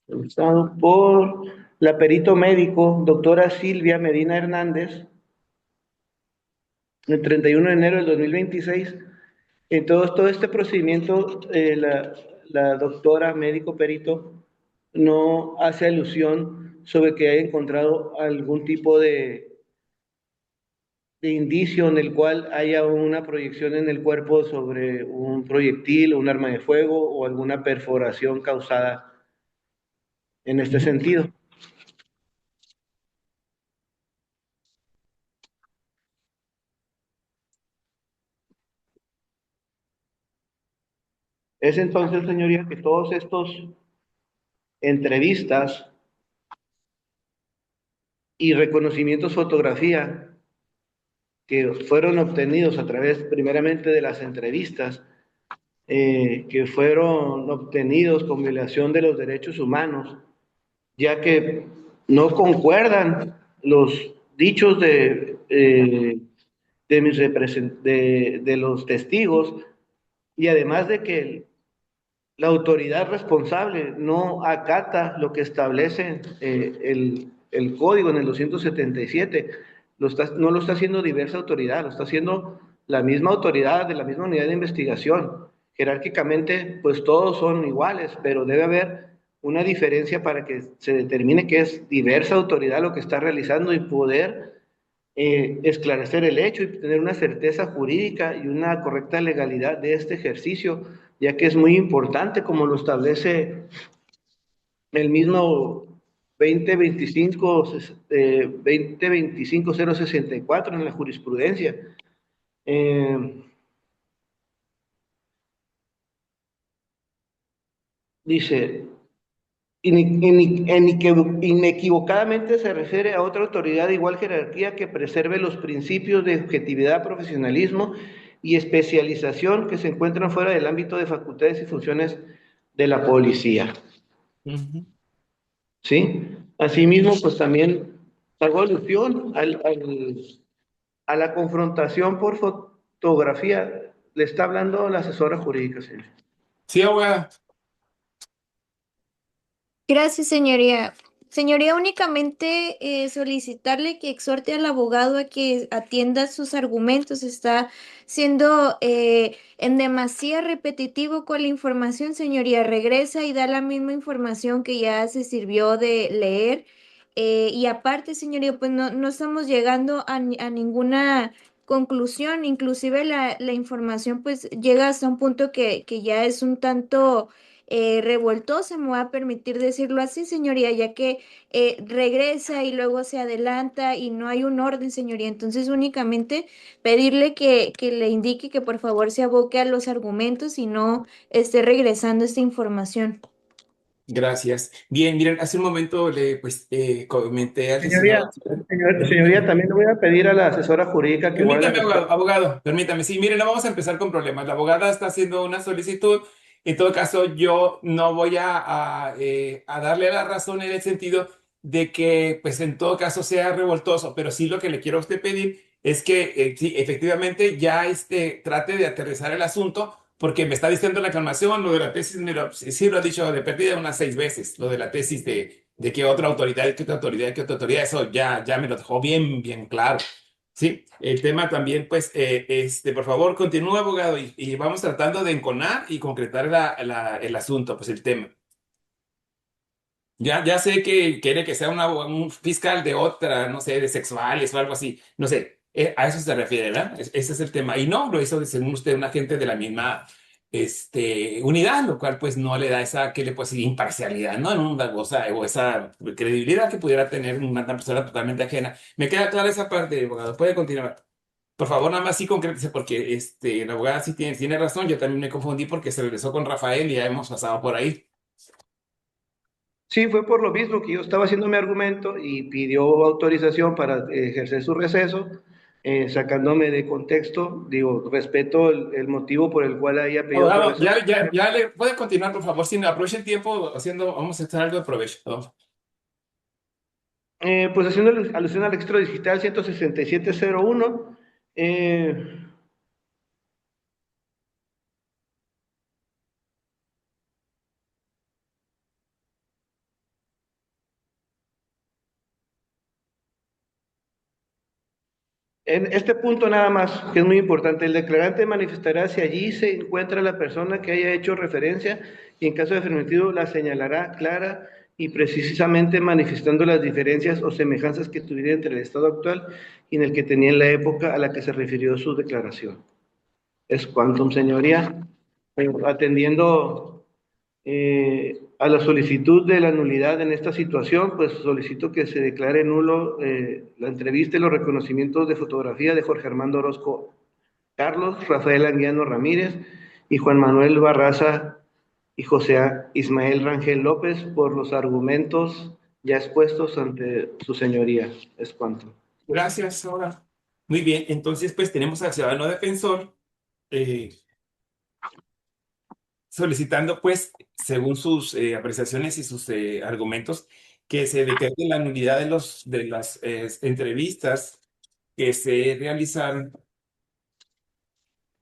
Realizado por la perito médico, doctora Silvia Medina Hernández, el 31 de enero del 2026. En todo este procedimiento, la doctora médico perito no hace alusión sobre que haya encontrado algún tipo de indicio en el cual haya una proyección en el cuerpo sobre un proyectil o un arma de fuego o alguna perforación causada en este Ujú. sentido. Es entonces, señoría, que todos estos entrevistas y reconocimientos fotografía que fueron obtenidos a través primeramente de las entrevistas, que fueron obtenidos con violación de los derechos humanos, ya que no concuerdan los dichos de los testigos, y además de que la autoridad responsable no acata lo que establece el código en el 277, no lo está haciendo diversa autoridad, lo está haciendo la misma autoridad de la misma unidad de investigación. Jerárquicamente, pues todos son iguales, pero debe haber una diferencia para que se determine que es diversa autoridad lo que está realizando y poder esclarecer el hecho y tener una certeza jurídica y una correcta legalidad de este ejercicio, ya que es muy importante, como lo establece el mismo 2025, 2025-064 en la jurisprudencia. Eh, Dice, inequivocadamente se refiere a otra autoridad de igual jerarquía que preserve los principios de objetividad, profesionalismo y especialización que se encuentran fuera del ámbito de facultades y funciones de la policía. Ujú. ¿Sí? Asimismo, pues también hago alusión a la confrontación por fotografía. Le está hablando la asesora jurídica, señor. Sí, abogada. Gracias, señoría. Señoría, únicamente solicitarle que exhorte al abogado a que atienda sus argumentos. Está siendo en demasía repetitivo con la información, señoría. Regresa y da la misma información que ya se sirvió de leer. Y aparte, señoría, pues no estamos llegando a ninguna conclusión. Inclusive la información pues llega hasta un punto que ya es un tanto revoltosa, me voy a permitir decirlo así, señoría, ya que regresa y luego se adelanta y no hay un orden, señoría. Entonces, únicamente pedirle que le indique que por favor se aboque a los argumentos y no esté regresando esta información. Gracias. Bien, miren, hace un momento le pues comenté al Señoría, licenciado. señoría, Permítame, también le voy a pedir a la asesora jurídica que guarde permítame, respeto. abogado, permítame. Sí, miren, no vamos a empezar con problemas. La abogada está haciendo una solicitud. En todo caso, yo no voy a darle la razón en el sentido de que, pues, en todo caso sea revoltoso, pero sí lo que le quiero a usted pedir es que, sí, efectivamente, ya trate de aterrizar el asunto, porque me está diciendo la aclamación, lo de la tesis, sí sí lo ha dicho de perdida unas 6 veces, lo de la tesis de que otra autoridad, que otra autoridad, que otra autoridad, eso ya me lo dejó bien, bien claro. Sí, el tema también, pues, por favor, continúe, abogado, y vamos tratando de enconar y concretar el asunto, pues, el tema. Ya sé que quiere que sea un fiscal de otra, no sé, de sexuales o algo así, no sé, a eso se refiere, ¿verdad? Ese es el tema. Y no, lo hizo, según usted, un agente de la misma unidad, lo cual pues no le da esa, ¿qué le puedo decir? Imparcialidad, ¿no? O esa credibilidad que pudiera tener una persona totalmente ajena. Me queda clara esa parte, abogado. Puede continuar. Por favor, nada más sí concrétese, porque la abogada sí tiene razón. Yo también me confundí porque se regresó con Rafael y ya hemos pasado por ahí. Sí, fue por lo mismo que yo estaba haciendo mi argumento y pidió autorización para ejercer su receso, sacándome de contexto. Digo, respeto el motivo por el cual haya pedido Abogado, autorización. ya le puede continuar, por favor. Sí, aproveche el tiempo haciendo, vamos a hacer algo de provecho. ¿No? Pues haciendo alusión al registro digital 16701, eh, En este punto nada más, que es muy importante, el declarante manifestará si allí se encuentra la persona que haya hecho referencia y en caso de afirmativo la señalará clara y precisamente manifestando las diferencias o semejanzas que tuviera entre el estado actual y en el que tenía en la época a la que se refirió su declaración. Es quantum, señoría. Atendiendo a la solicitud de la nulidad en esta situación, pues solicito que se declare nulo la entrevista y los reconocimientos de fotografía de Jorge Armando Orozco Carlos, Rafael Anguiano Ramírez y Juan Manuel Barraza y José Ismael Rangel López por los argumentos ya expuestos ante su señoría. Es cuanto. Gracias, ahora. Muy bien, entonces pues tenemos al ciudadano defensor solicitando pues, según sus apreciaciones y sus argumentos, que se decrete la nulidad de las entrevistas que se realizaron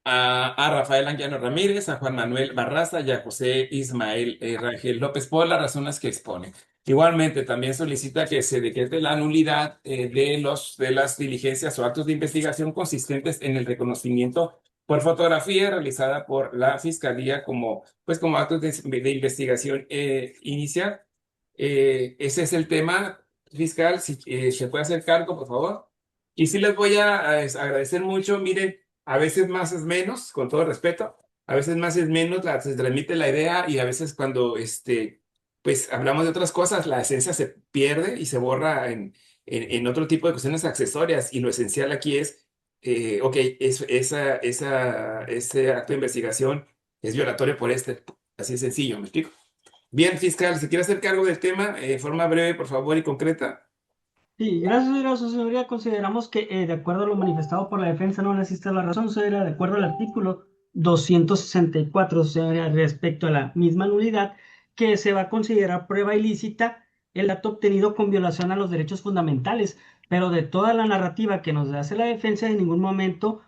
a Rafael Anguiano Ramírez, a Juan Manuel Barraza y a José Ismael Rangel López por las razones que expone. Igualmente, también solicita que se decrete la nulidad de las diligencias o actos de investigación consistentes en el reconocimiento por fotografía realizada por la Fiscalía como actos de investigación inicial. Ese es el tema, fiscal. Si se puede hacer cargo, por favor. Y sí les voy a agradecer mucho. Miren, a veces más es menos, con todo respeto. A veces más es menos, se transmite la idea y a veces cuando pues hablamos de otras cosas, la esencia se pierde y se borra en otro tipo de cuestiones accesorias. Y lo esencial aquí es, ok, ese acto de investigación es violatorio por así de sencillo, ¿me explico? Bien, fiscal, si quiere hacer cargo del tema, de forma breve, por favor, y concreta. Sí, gracias, su señoría. Consideramos que, de acuerdo a lo manifestado por la defensa, no le asiste la razón, su señoría, de acuerdo al artículo 264, su señoría, respecto a la misma nulidad, que se va a considerar prueba ilícita el dato obtenido con violación a los derechos fundamentales, pero de toda la narrativa que nos hace la defensa, en ningún momento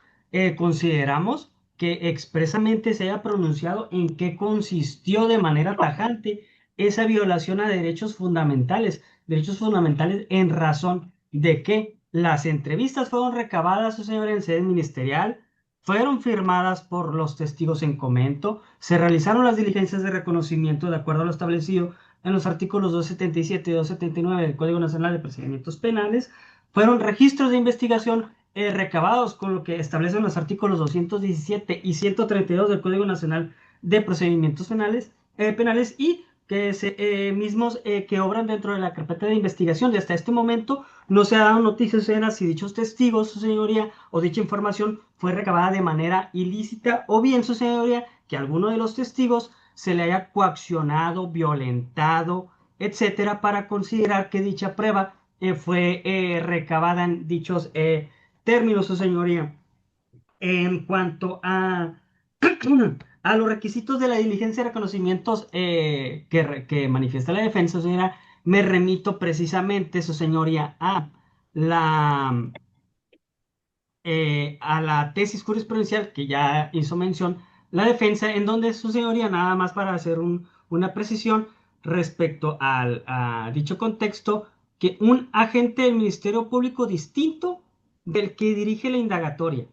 consideramos que expresamente se haya pronunciado en qué consistió de manera tajante esa violación a derechos fundamentales en razón de que las entrevistas fueron recabadas, su señor, en sede ministerial, fueron firmadas por los testigos en comento, se realizaron las diligencias de reconocimiento de acuerdo a lo establecido en los artículos 277 y 279 del Código Nacional de Procedimientos Penales, fueron registros de investigación recabados con lo que establecen los artículos 217 y 132 del Código Nacional de Procedimientos Penales y que mismos que obran dentro de la carpeta de investigación. Y hasta este momento no se ha dado noticias en si dichos testigos, su señoría, o dicha información fue recabada de manera ilícita, o bien, su señoría, que alguno de los testigos se le haya coaccionado, violentado, etcétera, para considerar que dicha prueba fue recabada en dichos términos, su señoría. En cuanto a los requisitos de la diligencia de reconocimientos que manifiesta la defensa, señora, me remito precisamente, su señoría, la, a la tesis jurisprudencial que ya hizo mención la defensa, en donde su señoría, nada más para hacer una precisión respecto a dicho contexto, que un agente del Ministerio Público distinto del que dirige la indagatoria,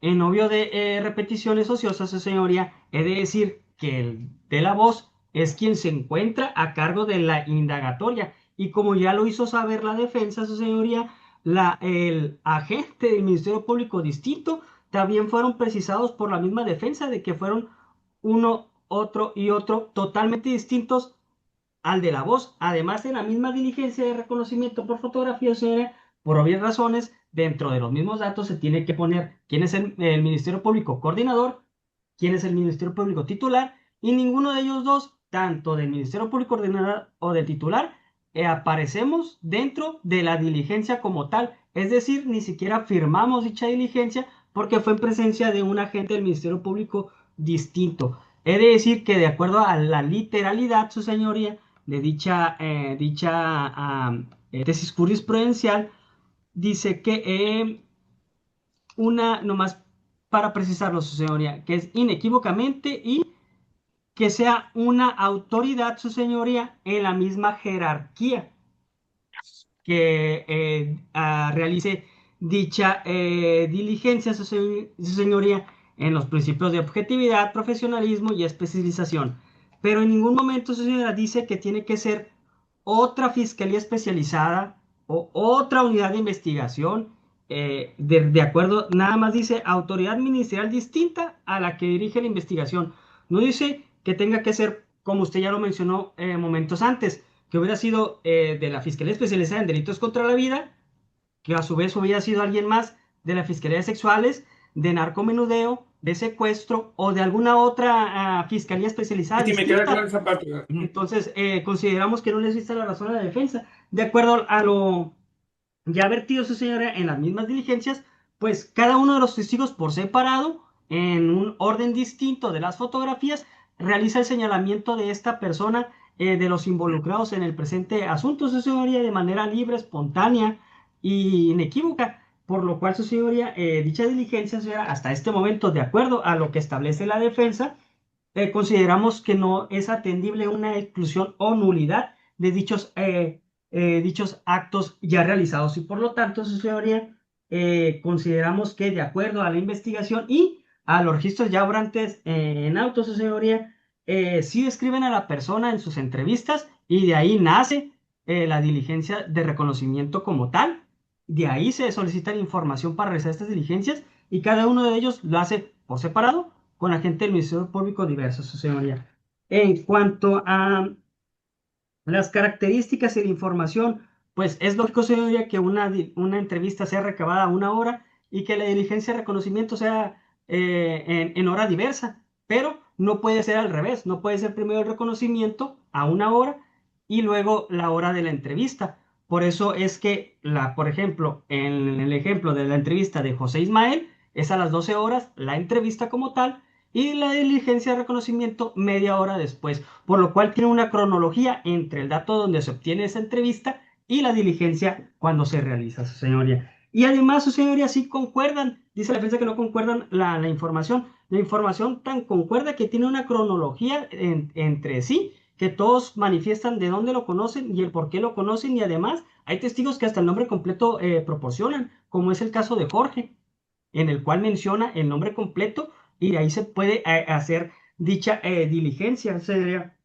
en obvio de repeticiones ociosas, su señoría, he de decir que el de la voz es quien se encuentra a cargo de la indagatoria. Y como ya lo hizo saber la defensa, su señoría, el agente del Ministerio Público distinto también fueron precisados por la misma defensa de que fueron uno, otro y otro totalmente distintos al de la voz. Además, en la misma diligencia de reconocimiento por fotografía, señora, por obvias razones, dentro de los mismos datos se tiene que poner quién es el Ministerio Público coordinador, quién es el Ministerio Público titular, y ninguno de ellos dos, tanto del Ministerio Público coordinador o del titular, aparecemos dentro de la diligencia como tal. Es decir, ni siquiera firmamos dicha diligencia porque fue en presencia de un agente del Ministerio Público distinto. He de decir que de acuerdo a la literalidad, su señoría, de dicha tesis jurisprudencial, dice que nomás para precisarlo, su señoría, que es inequívocamente y que sea una autoridad, su señoría, en la misma jerarquía que realice dicha diligencia, su señoría, en los principios de objetividad, profesionalismo y especialización. Pero en ningún momento, su señora, dice que tiene que ser otra fiscalía especializada o otra unidad de investigación. De acuerdo, nada más dice autoridad ministerial distinta a la que dirige la investigación. No dice que tenga que ser, como usted ya lo mencionó momentos antes, que hubiera sido de la Fiscalía Especializada en Delitos contra la Vida, que a su vez hubiera sido alguien más de la Fiscalía de Sexuales, de narcomenudeo, de secuestro o de alguna otra fiscalía especializada Sí, me queda clara distinta. esa parte. Ujú. Entonces, consideramos que no le existe la razón a la defensa. De acuerdo a lo ya vertido, su señoría, en las mismas diligencias, pues cada uno de los testigos por separado, en un orden distinto de las fotografías, realiza el señalamiento de esta persona, de los involucrados en el presente asunto, su señoría, de manera libre, espontánea y inequívoca. Por lo cual, su señoría, dicha diligencia, señora, hasta este momento, de acuerdo a lo que establece la defensa, consideramos que no es atendible una exclusión o nulidad de dichos actos ya realizados y por lo tanto, su señoría, consideramos que de acuerdo a la investigación y a los registros ya obrantes en auto, su señoría, sí describen a la persona en sus entrevistas y de ahí nace la diligencia de reconocimiento como tal. De ahí se solicitan información para realizar estas diligencias y cada uno de ellos lo hace por separado con agentes del Ministerio Público diversos, su señoría. En cuanto a las características y la información, pues es lógico, señoría, que una entrevista sea recabada a una hora y que la diligencia de reconocimiento sea en hora diversa, pero no puede ser al revés, no puede ser primero el reconocimiento a una hora y luego la hora de la entrevista. Por eso es que, por ejemplo, en el ejemplo de la entrevista de José Ismael, es a las 12 horas la entrevista como tal y la diligencia de reconocimiento media hora después, por lo cual tiene una cronología entre el dato donde se obtiene esa entrevista y la diligencia cuando se realiza, su señoría. Y además, su señoría, sí concuerdan, dice la defensa que no concuerdan la información. La información tan concuerda que tiene una cronología entre sí, que todos manifiestan de dónde lo conocen y el por qué lo conocen, y además hay testigos que hasta el nombre completo proporcionan, como es el caso de Jorge, en el cual menciona el nombre completo y de ahí se puede hacer dicha diligencia, señoría,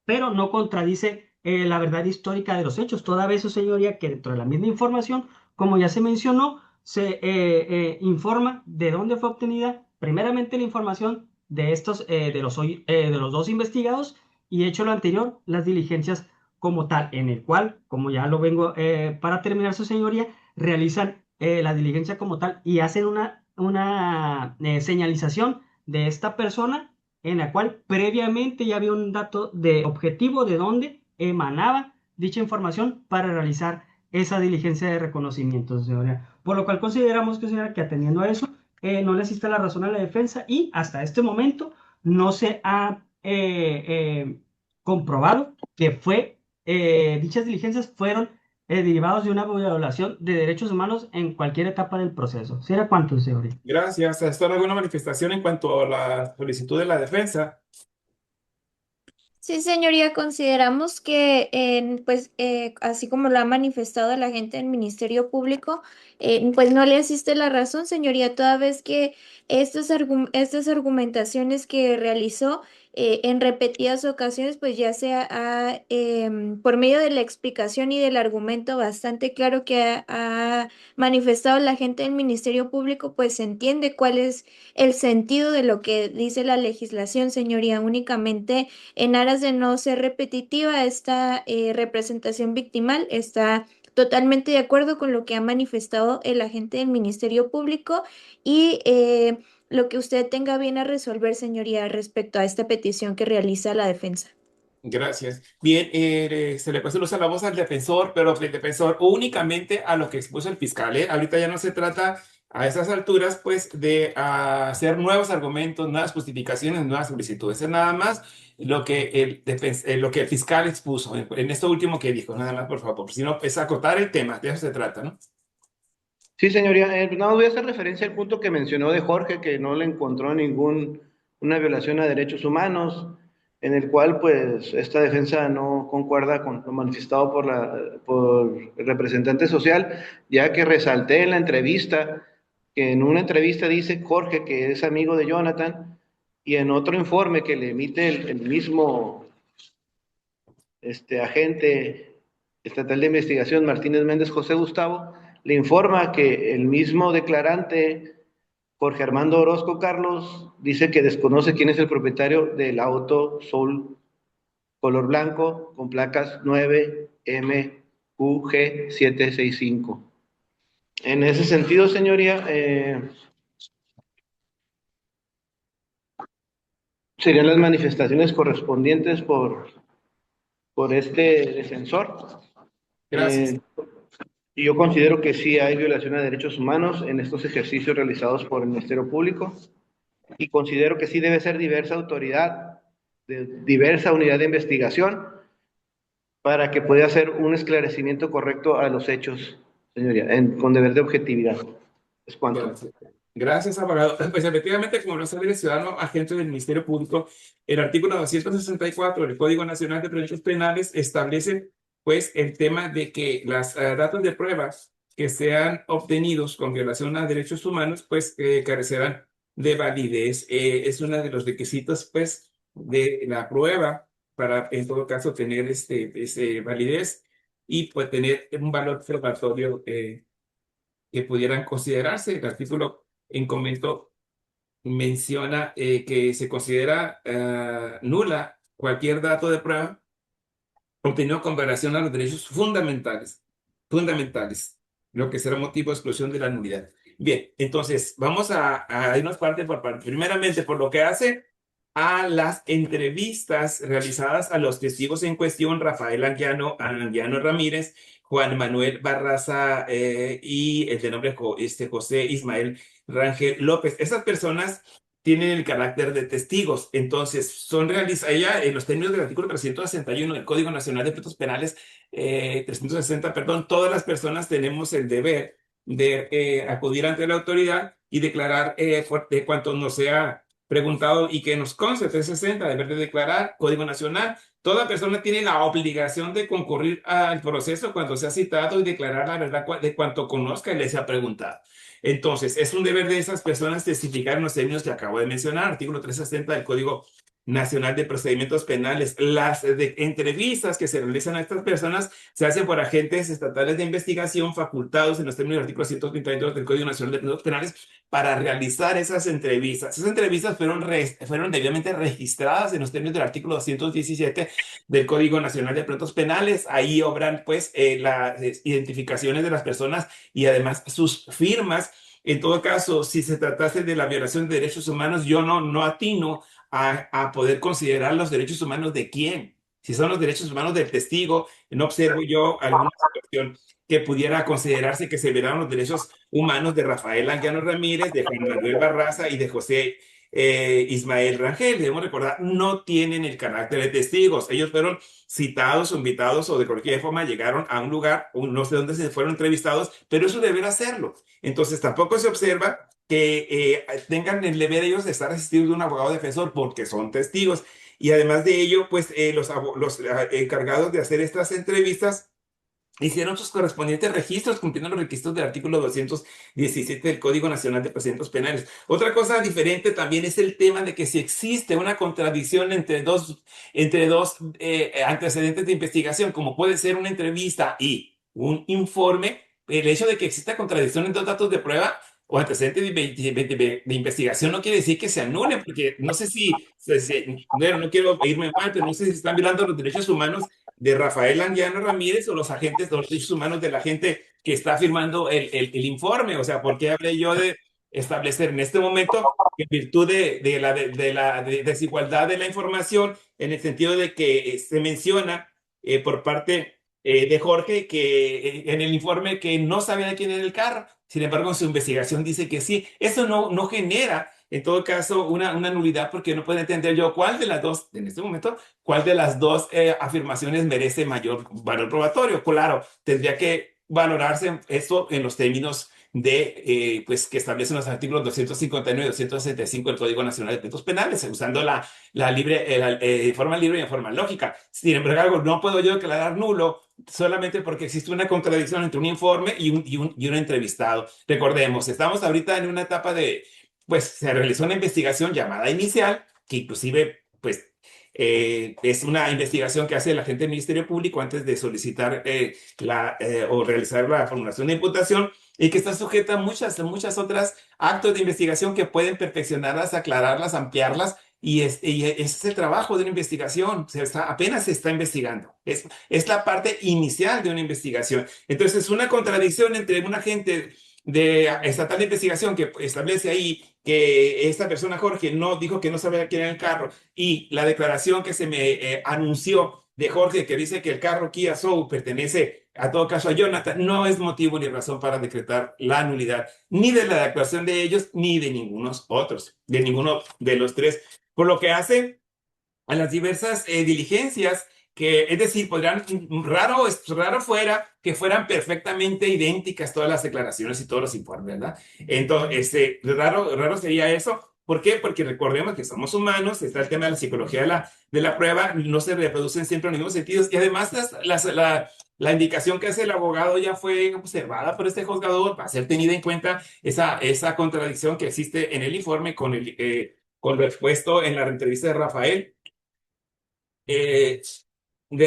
pero no contradice la verdad histórica de los hechos, toda vez, su señoría, que dentro de la misma información, como ya se mencionó, se informa de dónde fue obtenida primeramente la información de estos, de los dos investigados y hecho lo anterior, las diligencias como tal, en el cual, como ya lo vengo para terminar, su señoría, realizan la diligencia como tal y hacen una señalización de esta persona en la cual previamente ya había un dato de objetivo de dónde emanaba dicha información para realizar esa diligencia de reconocimiento, señora. Por lo cual consideramos que, señora, que atendiendo a eso, no le asiste la razón a la defensa y hasta este momento no se ha comprobado que dichas diligencias fueron derivados de una violación de derechos humanos en cualquier etapa del proceso. ¿Será cuánto, señoría? Gracias. ¿Está alguna manifestación en cuanto a la solicitud de la defensa? Sí, señoría, consideramos que, pues, así como lo ha manifestado la gente del Ministerio Público, pues no le asiste la razón, señoría, toda vez que estas argumentaciones que realizó en repetidas ocasiones, pues ya sea por medio de la explicación y del argumento bastante claro que ha manifestado la gente del Ministerio Público, pues se entiende cuál es el sentido de lo que dice la legislación, señoría, únicamente. En aras de no ser repetitiva, esta representación victimal está totalmente de acuerdo con lo que ha manifestado el agente del Ministerio Público y lo que usted tenga bien a resolver, señoría, respecto a esta petición que realiza la defensa. Gracias. Bien, se le puede usar la voz al defensor, pero el defensor únicamente a lo que expuso el fiscal, ¿eh? Ahorita ya no se trata a esas alturas, pues, de hacer nuevos argumentos, nuevas justificaciones, nuevas solicitudes. Es nada más lo que el fiscal expuso en esto último que dijo, nada más, por favor. Si no, es acotar el tema, de eso se trata, ¿no? Sí, señoría, no voy a hacer referencia al punto que mencionó de Jorge, que no le encontró una violación a derechos humanos. en el cual pues esta defensa no concuerda con lo manifestado por el representante social, ya que resalté en la entrevista que en una entrevista dice Jorge que es amigo de Jonathan, y en otro informe que le emite el mismo agente estatal de investigación Martínez Méndez José Gustavo, le informa que el mismo declarante Jorge Armando Orozco Carlos dice que desconoce quién es el propietario del auto Soul color blanco con placas 9MQG765. En ese sentido, señoría, serían las manifestaciones correspondientes por este defensor. Gracias. Y yo considero que sí hay violación a derechos humanos en estos ejercicios realizados por el Ministerio Público, y considero que sí debe ser diversa autoridad, diversa unidad de investigación, para que pueda hacer un esclarecimiento correcto a los hechos, señoría, con deber de objetividad. Es cuanto. Gracias. Gracias, abogado. Pues efectivamente, como lo sabe el ciudadano agente del Ministerio Público, el artículo 264 del Código Nacional de Procedimientos Penales establece pues el tema de que las datos de pruebas que sean obtenidos con violación a derechos humanos pues carecerán de validez. Es uno de los requisitos pues de la prueba para en todo caso tener validez y pues tener un valor probatorio que pudieran considerarse. El artículo en comento menciona que se considera nula cualquier dato de prueba obtenido con relación a los derechos fundamentales, lo que será motivo de exclusión de la nulidad. Bien, entonces vamos a irnos parte por parte. Primeramente, por lo que hace a las entrevistas realizadas a los testigos en cuestión, Rafael Anguiano Ramírez, Juan Manuel Barraza y el de nombre José Ismael Rangel López. Esas personas tienen el carácter de testigos, entonces son realizadas, ella en los términos del artículo 361 del Código Nacional de Procedimientos Penales, 360, perdón, todas las personas tenemos el deber de acudir ante la autoridad y declarar de cuanto nos sea preguntado y que nos conste 360, deber de declarar, Código Nacional. Toda persona tiene la obligación de concurrir al proceso cuando sea citado y declarar la verdad de cuanto conozca y le sea preguntado. Entonces, es un deber de esas personas testificar en los términos que acabo de mencionar, artículo 360 del Código Nacional de Procedimientos Penales. Las entrevistas que se realizan a estas personas se hacen por agentes estatales de investigación facultados en los términos del artículo 132 del Código Nacional de Procedimientos Penales para realizar esas entrevistas. Esas entrevistas fueron debidamente registradas en los términos del artículo 217 del Código Nacional de Procedimientos Penales. Ahí obran pues las identificaciones de las personas y además sus firmas. En todo caso, si se tratase de la violación de derechos humanos, yo no atino a poder considerar los derechos humanos de quién. Si son los derechos humanos del testigo, no observo yo alguna situación que pudiera considerarse que se violaron los derechos humanos de Rafael Anguiano Ramírez, de Juan Manuel Barraza y de José Ismael Rangel. Debemos recordar, no tienen el carácter de testigos. Ellos fueron citados o invitados o de cualquier forma llegaron a un lugar, no sé dónde se fueron entrevistados, pero eso deberá hacerlo. Entonces tampoco se observa que tengan el deber ellos de estar asistidos de un abogado defensor porque son testigos. Y además de ello, pues los encargados de hacer estas entrevistas hicieron sus correspondientes registros cumpliendo los requisitos del artículo 217 del Código Nacional de Procedimientos Penales. Otra cosa diferente también es el tema de que si existe una contradicción entre dos antecedentes de investigación, como puede ser una entrevista y un informe, el hecho de que exista contradicción en dos datos de prueba o antecedentes de investigación no quiere decir que se anulen, porque no sé bueno, no quiero irme mal, pero no sé si están violando los derechos humanos de Rafael Anguiano Ramírez o los agentes de los derechos humanos de la gente que está firmando el informe. O sea, ¿por qué hablé yo de establecer en este momento, en virtud de la desigualdad de la información, en el sentido de que se menciona por parte de Jorge que en el informe que no sabía de quién era el carro, sin embargo en su investigación dice que sí? Eso no genera en todo caso una nulidad, porque no puedo entender yo cuál de las dos, en este momento, cuál de las dos afirmaciones merece mayor valor probatorio. Claro, tendría que valorarse esto en los términos pues, que establecen los artículos 259 y 265 del Código Nacional de Delitos Penales, usando forma libre y en forma lógica. Sin embargo, no puedo yo declarar nulo solamente porque existe una contradicción entre un informe y un entrevistado. Recordemos, estamos ahorita en una etapa pues se realizó una investigación llamada inicial, que inclusive, pues, es una investigación que hace el agente del Ministerio Público antes de solicitar o realizar la formulación de imputación, y que está sujeta a muchas otras actos de investigación que pueden perfeccionarlas, aclararlas, ampliarlas, y ese es el trabajo de una investigación. Apenas se está investigando. Es la parte inicial de una investigación. Entonces, una contradicción entre un agente estatal de investigación que establece ahí que esta persona, Jorge, no dijo que no sabía quién era el carro, y la declaración que se me anunció de Jorge, que dice que el carro Kia Soul pertenece a todo caso a Jonathan, no es motivo ni razón para decretar la nulidad ni de la declaración de ellos ni de ningunos otros, de ninguno de los tres. Por lo que hace a las diversas diligencias, es decir, raro fuera que fueran perfectamente idénticas todas las declaraciones y todos los informes, ¿verdad? Entonces, raro sería eso. ¿Por qué? Porque recordemos que somos humanos, está el tema de la psicología de la prueba, no se reproducen siempre en los mismos sentidos, y además la indicación que hace el abogado ya fue observada por este juzgador para ser tenida en cuenta esa contradicción que existe en el informe con lo expuesto en la entrevista de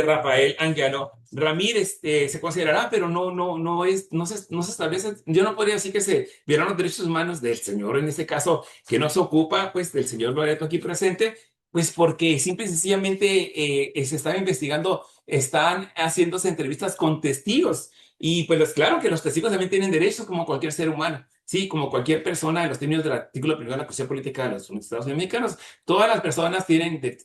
Rafael Anguiano Ramírez. Se considerará, pero no se establece. Yo no podría decir que se vieron los derechos humanos del señor, en este caso, que no se ocupa, pues, del señor Loreto aquí presente, pues porque simple y sencillamente se están investigando, están haciéndose entrevistas con testigos. Y pues claro que los testigos también tienen derechos como cualquier ser humano. Sí, como cualquier persona, en los términos del artículo 1 de la Constitución Política de los Estados Unidos Mexicanos, todas las personas tienen de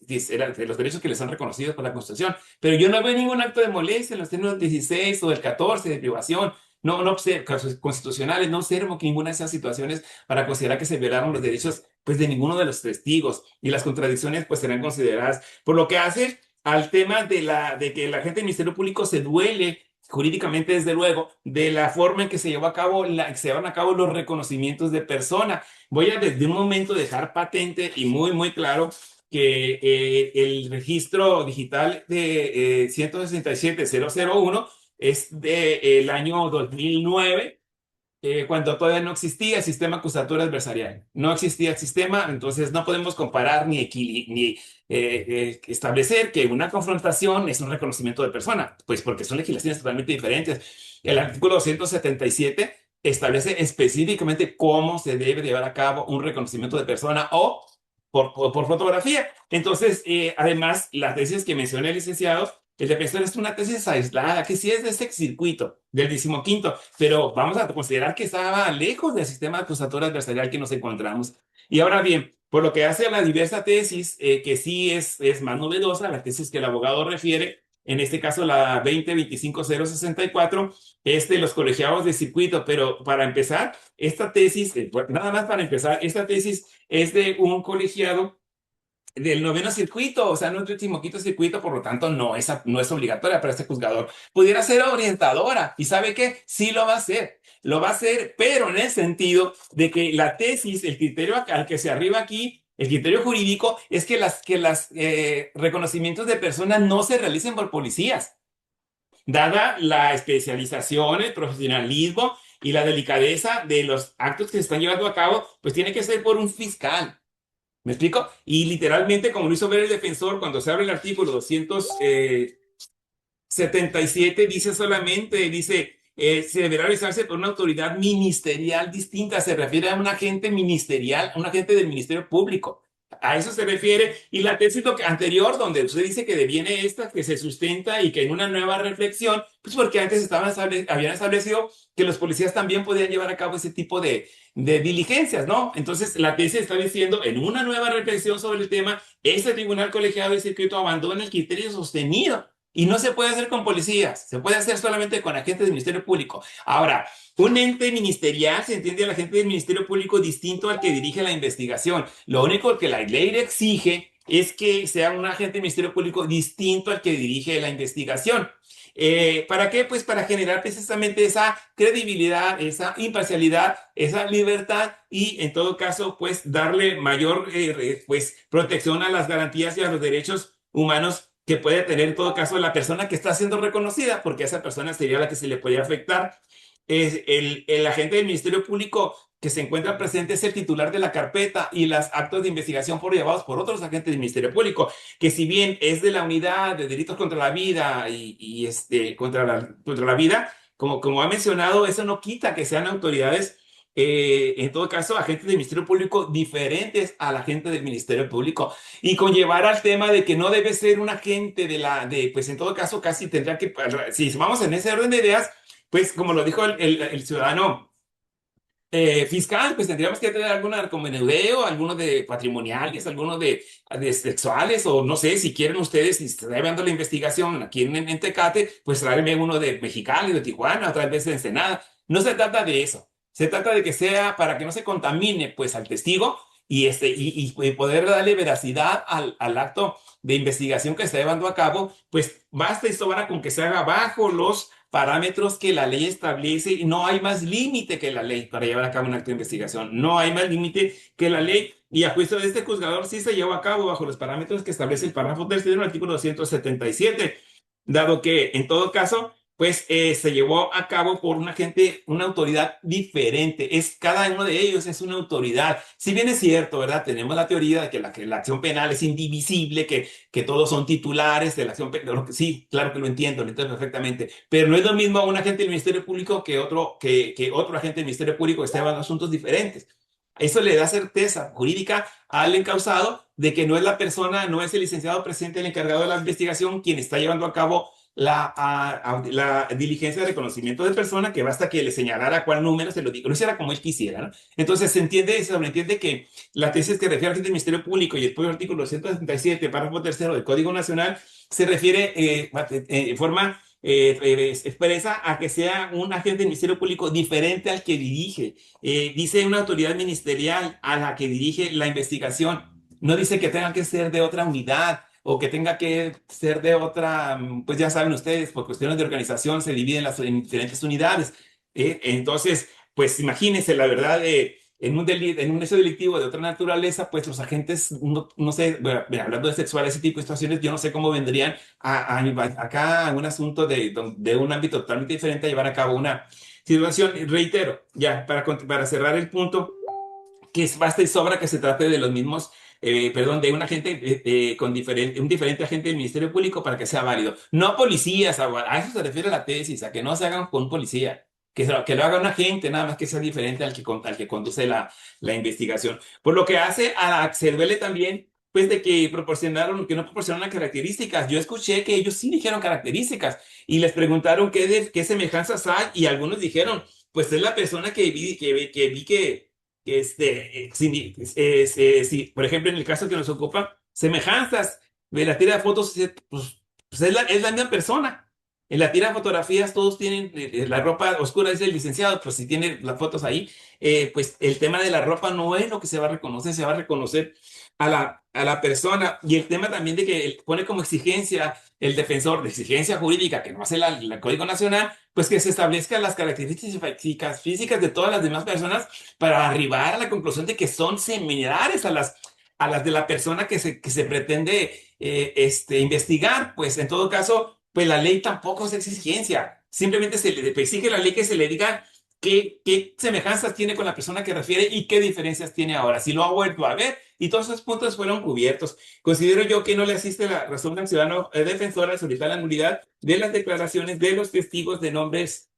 los derechos que les son reconocidos por la Constitución. Pero yo no veo ningún acto de molestia en los términos del 16 o del 14 de privación. No casos constitucionales, no observo que ninguna de esas situaciones para considerar que se violaron los derechos, pues, de ninguno de los testigos, y las contradicciones, pues, serán consideradas. Por lo que hace al tema de que la gente del Ministerio Público se duele jurídicamente, desde luego, de la forma en que se llevan a cabo los reconocimientos de persona. Voy a desde un momento dejar patente y muy claro que el registro digital de 167.001 es del año 2009, cuando todavía no existía el sistema acusatorio adversarial. No existía el sistema, entonces no podemos comparar ni establecer que una confrontación es un reconocimiento de persona, pues porque son legislaciones totalmente diferentes. El artículo 277 establece específicamente cómo se debe llevar a cabo un reconocimiento de persona o por fotografía. Entonces, además, las tesis que mencioné el licenciado, el defensor, es una tesis aislada, que sí es de ese circuito, del 15º, pero vamos a considerar que estaba lejos del sistema acusatorio adversarial que nos encontramos. Y ahora bien, por lo que hace a la diversa tesis, que sí es más novedosa, la tesis que el abogado refiere, en este caso la 20-25-064, es de los colegiados de circuito. Pero para empezar, esta tesis, nada más para empezar, esta tesis es de un colegiado del 9º circuito, o sea, no es del 15º circuito, por lo tanto no es obligatoria para este juzgador. Pudiera ser orientadora, y ¿sabe qué? Sí lo va a hacer, pero en el sentido de que la tesis, el criterio al que se arriba aquí, el criterio jurídico, es que las reconocimientos de personas no se realicen por policías, dada la especialización, el profesionalismo y la delicadeza de los actos que se están llevando a cabo, pues tiene que ser por un fiscal. ¿Me explico? Y literalmente, como lo hizo ver el defensor, cuando se abre el artículo 277, dice se deberá realizarse por una autoridad ministerial distinta. Se refiere a un agente ministerial, un agente del Ministerio Público. A eso se refiere. Y la tesis anterior, donde usted dice que deviene esta, que se sustenta y que en una nueva reflexión, pues porque antes habían establecido que los policías también podían llevar a cabo ese tipo de diligencias, ¿no? Entonces, la tesis está diciendo, en una nueva reflexión sobre el tema, este tribunal colegiado de circuito abandona el criterio sostenido. Y no se puede hacer con policías, se puede hacer solamente con agentes del Ministerio Público. Ahora, un ente ministerial se entiende al agente del Ministerio Público distinto al que dirige la investigación. Lo único que la ley le exige es que sea un agente del Ministerio Público distinto al que dirige la investigación. ¿Para qué? Pues para generar precisamente esa credibilidad, esa imparcialidad, esa libertad y en todo caso, pues darle mayor pues, protección a las garantías y a los derechos humanos que puede tener en todo caso la persona que está siendo reconocida, porque esa persona sería la que se le podría afectar. El agente del Ministerio Público que se encuentra presente es el titular de la carpeta y los actos de investigación por llevados por otros agentes del Ministerio Público, que si bien es de la unidad de delitos contra la vida contra la vida, como ha mencionado, eso no quita que sean autoridades, en todo caso, agentes del Ministerio Público diferentes al agente del Ministerio Público y conllevar al tema de que no debe ser un agente pues en todo caso casi tendría que, si vamos en ese orden de ideas, pues como lo dijo el ciudadano fiscal, pues tendríamos que tener alguno de narcomenudeo, algunos de patrimoniales, algunos de sexuales, o no sé, si quieren ustedes, si está llevando la investigación aquí en Tecate, pues tráeme uno de Mexicali, de Tijuana, otras veces de Ensenada. No se trata de eso. Se trata de que sea para que no se contamine, pues, al testigo y poder darle veracidad al acto de investigación que se está llevando a cabo, pues basta y sobra con que se haga bajo los parámetros que la ley establece y no hay más límite que la ley para llevar a cabo un acto de investigación. No hay más límite que la ley y a juicio de este juzgador sí se llevó a cabo bajo los parámetros que establece el párrafo tercero del artículo 277, dado que en todo caso pues se llevó a cabo por un agente, una autoridad diferente. Cada uno de ellos es una autoridad. Si bien es cierto, ¿verdad? Tenemos la teoría de que la acción penal es indivisible, que todos son titulares de la acción penal. Sí, claro que lo entiendo perfectamente. Pero no es lo mismo un agente del Ministerio Público que otro agente del Ministerio Público que esté llevando asuntos diferentes. Eso le da certeza jurídica al encausado de que no es la persona, no es el licenciado presidente, el encargado de la investigación, quien está llevando a cabo la diligencia de reconocimiento de persona, que basta que le señalara cuál número se lo diga, no hiciera como él quisiera, ¿no? Entonces se sobreentiende que la tesis que refiere al Ministerio Público y después el artículo 167, párrafo tercero del Código Nacional, se refiere en forma expresa a que sea un agente del Ministerio Público diferente al que dirige. Dice una autoridad ministerial a la que dirige la investigación. No dice que tenga que ser de otra unidad o que tenga que ser de otra, pues ya saben ustedes, por cuestiones de organización se dividen en diferentes unidades. Entonces, pues imagínense, la verdad, en un hecho delictivo de otra naturaleza, pues los agentes, no sé, bueno, hablando de sexual, ese tipo de situaciones, yo no sé cómo vendrían acá a un asunto de un ámbito totalmente diferente a llevar a cabo una situación. Reitero, ya, para cerrar el punto, que basta y sobra que se trate de los mismos de un agente un diferente agente del Ministerio Público para que sea válido. No policías, a eso se refiere la tesis, a que no se hagan con un policía, que lo haga un agente, nada más que sea diferente al que conduce la investigación. Por lo que hace se duele también, pues, de que no proporcionaron características. Yo escuché que ellos sí dijeron características y les preguntaron qué semejanzas hay y algunos dijeron, pues es la persona que vi por ejemplo, en el caso que nos ocupa, semejanzas de la tira de fotos, pues es la misma persona. En la tira de fotografías todos tienen la ropa oscura, es el licenciado, pues si tiene las fotos ahí, pues el tema de la ropa no es lo que se va a reconocer a la persona. Y el tema también de que pone como exigencia el defensor de exigencia jurídica que no hace el Código Nacional, pues que se establezcan las características físicas de todas las demás personas para arribar a la conclusión de que son similares a las de la persona que se pretende investigar. Pues en todo caso, pues la ley tampoco es exigencia. Simplemente se le exige a la ley que se le diga qué semejanzas tiene con la persona que refiere y qué diferencias tiene ahora, si lo ha vuelto a ver, y todos esos puntos fueron cubiertos. Considero yo que no le asiste la razón del ciudadano defensor al solicitar la nulidad de las declaraciones de los testigos de nombres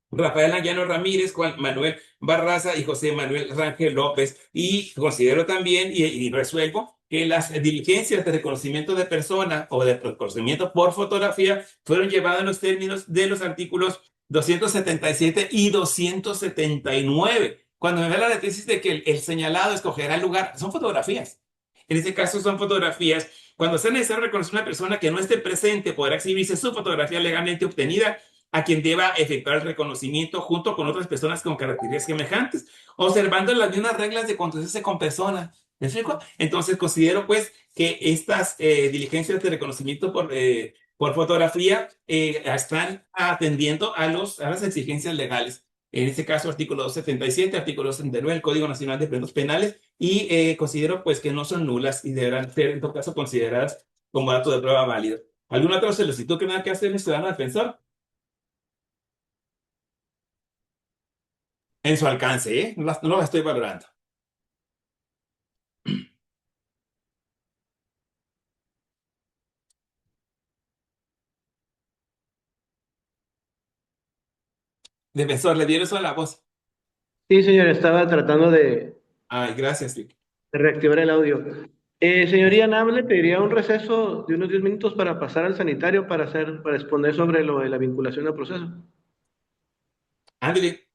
Rafael Anguiano Ramírez, Juan Manuel Barraza y José Manuel Rangel López. Y considero también y resuelvo que las diligencias de reconocimiento de persona o de reconocimiento por fotografía fueron llevadas en los términos de los artículos 277 y 279. Cuando me ve la tesis de que el señalado escogerá el lugar, son fotografías. En este caso son fotografías. Cuando sea necesario reconocer a una persona que no esté presente, podrá exhibirse su fotografía legalmente obtenida a quien deba efectuar el reconocimiento junto con otras personas con características semejantes, observando las mismas reglas de conducirse con personas. ¿Me explico? Entonces considero pues que estas diligencias de reconocimiento por fotografía, están atendiendo a las exigencias legales. En este caso, artículo 277, artículo 279 del Código Nacional de Procedimientos Penales, y considero pues que no son nulas y deberán ser en todo caso consideradas como dato de prueba válido. ¿Alguna otra solicitud que tenga que hacer el ciudadano defensor? En su alcance, ¿eh? No la estoy valorando. Defensor, le dieron eso a la voz. Sí, señor, estaba tratando Ay, gracias, Vic. de reactivar el audio. Señoría, nada más le pediría un receso de unos 10 minutos para pasar al sanitario para responder sobre lo de la vinculación al proceso. Ándale.